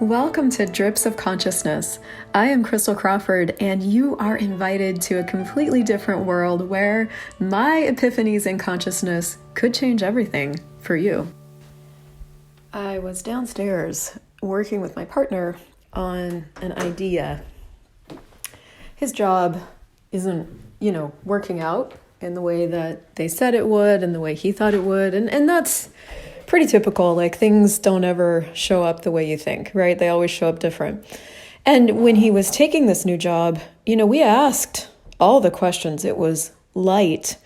Welcome to Drips of Consciousness. I am Christel Crawford, and you are invited to a completely different world where my epiphanies in consciousness could change everything for you. I was downstairs working with my partner on an idea. His job isn't, working out in the way that they said it would and the way he thought it would, and that's pretty typical. Like, things don't ever show up the way you think, right? They always show up different. And when he was taking this new job, we asked all the questions. It was light.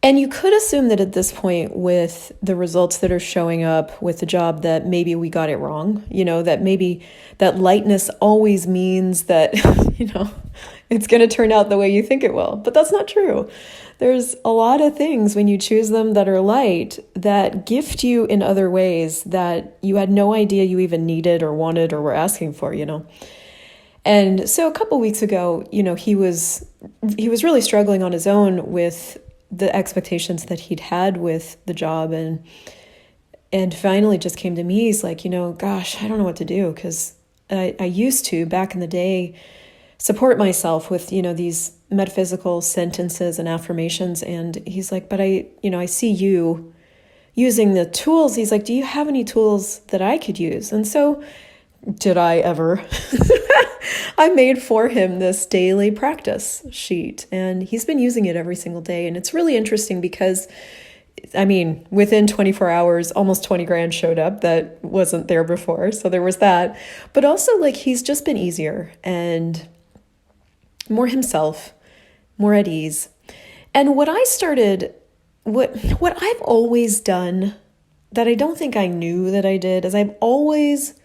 And you could assume that at this point, with the results that are showing up with the job, that maybe we got it wrong, that maybe that lightness always means that, it's going to turn out the way you think it will. But that's not true. There's a lot of things when you choose them that are light that gift you in other ways that you had no idea you even needed or wanted or were asking for, And so a couple weeks ago, he was really struggling on his own with the expectations that he'd had with the job, and finally just came to me. He's like, gosh, I don't know what to do, because I used to, back in the day, support myself with, these metaphysical sentences and affirmations. And he's like, but I see you using the tools. He's like, do you have any tools that I could use? And so did I ever? I made for him this daily practice sheet, and he's been using it every single day. And it's really interesting because, within 24 hours, almost 20 grand showed up that wasn't there before. So there was that. But also, he's just been easier and more himself, more at ease. And what I've always done that I don't think I knew that I did is I've always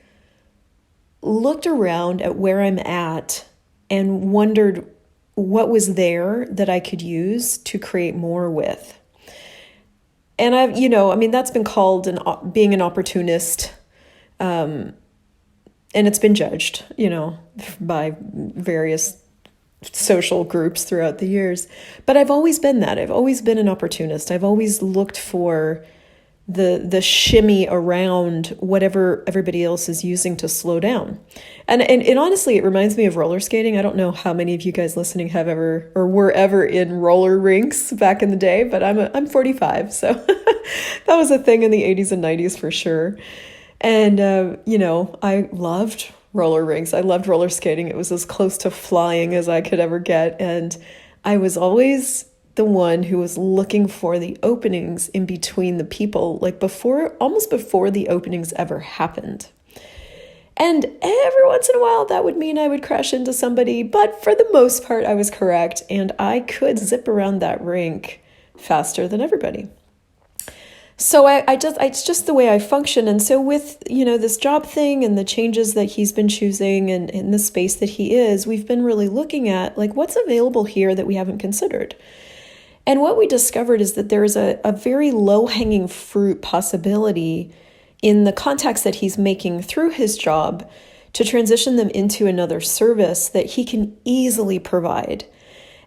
looked around at where I'm at and wondered what was there that I could use to create more with. And that's been called being an opportunist. And it's been judged, by various social groups throughout the years. But I've always been that. I've always been an opportunist. I've always looked for the shimmy around whatever everybody else is using to slow down. And honestly, it reminds me of roller skating. I don't know how many of you guys listening have ever or were ever in roller rinks back in the day, but I'm 45, so that was a thing in the 80s and 90s for sure. And I loved roller rinks. I loved roller skating. It was as close to flying as I could ever get. And I was always the one who was looking for the openings in between the people, almost before the openings ever happened. And every once in a while, that would mean I would crash into somebody. But for the most part, I was correct. And I could zip around that rink faster than everybody. So it's just the way I function. And so with, this job thing and the changes that he's been choosing and in the space that he is, we've been really looking at what's available here that we haven't considered. And what we discovered is that there is a very low-hanging fruit possibility in the contacts that he's making through his job to transition them into another service that he can easily provide.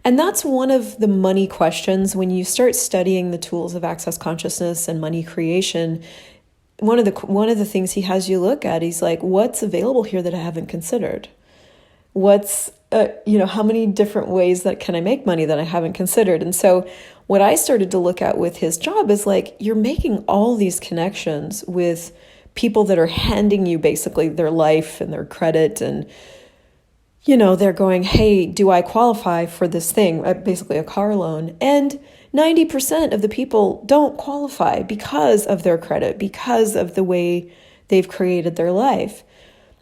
And that's one of the money questions when you start studying the tools of access consciousness and money creation. One of the things he has you look at, he's like, what's available here that I haven't considered? What's, how many different ways that can I make money that I haven't considered? And so what I started to look at with his job is you're making all these connections with people that are handing you basically their life and their credit, and they're going, hey, do I qualify for this thing? Basically a car loan. And 90% of the people don't qualify because of their credit, because of the way they've created their life.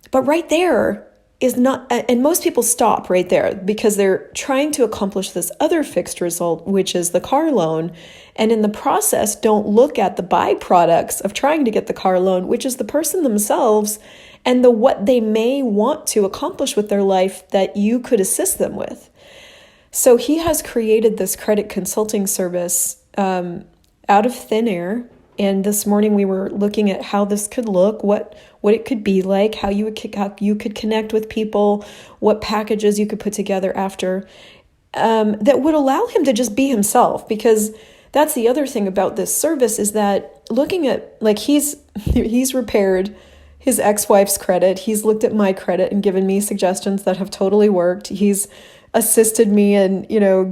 But right there is not, and most people stop right there because they're trying to accomplish this other fixed result, which is the car loan. And in the process, don't look at the byproducts of trying to get the car loan, which is the person themselves and what they may want to accomplish with their life that you could assist them with. So he has created this credit consulting service out of thin air. And this morning we were looking at how this could look, what it could be like, how you could connect with people, what packages you could put together after, that would allow him to just be himself. Because that's the other thing about this service is that looking at, he's repaired his ex-wife's credit. He's looked at my credit and given me suggestions that have totally worked. He's assisted me in,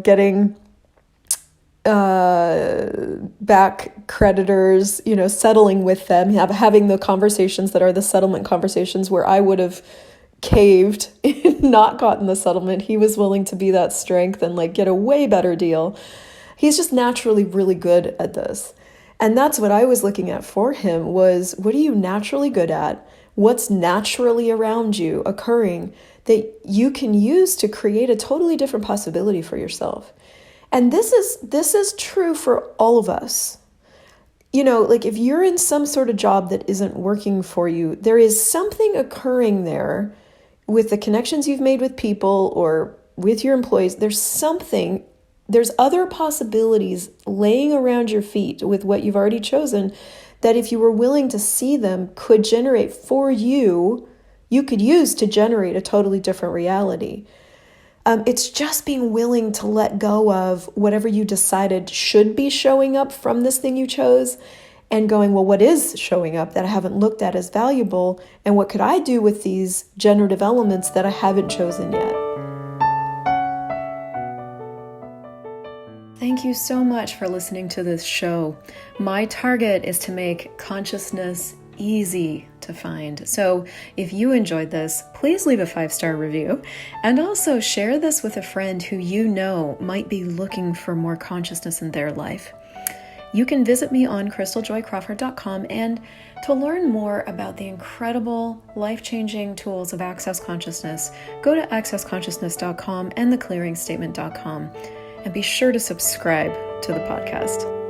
getting back creditors, settling with them, having the conversations that are the settlement conversations where I would have caved and not gotten the settlement. He was willing to be that strength and get a way better deal. He's just naturally really good at this. And that's what I was looking at for him was, what are you naturally good at? What's naturally around you occurring that you can use to create a totally different possibility for yourself? And this is true for all of us. If you're in some sort of job that isn't working for you, there is something occurring there with the connections you've made with people or with your employees. There's other possibilities laying around your feet with what you've already chosen that if you were willing to see them could generate for you, you could use to generate a totally different reality. It's just being willing to let go of whatever you decided should be showing up from this thing you chose and going, well, what is showing up that I haven't looked at as valuable? And what could I do with these generative elements that I haven't chosen yet? Thank you so much for listening to this show. My target is to make consciousness easy to find. So if you enjoyed this, please leave a 5-star review and also share this with a friend who you know might be looking for more consciousness in their life. You can visit me on ChrystelJoyCrawford.com, and to learn more about the incredible life-changing tools of Access Consciousness, go to accessconsciousness.com and theclearingstatement.com, and be sure to subscribe to the podcast.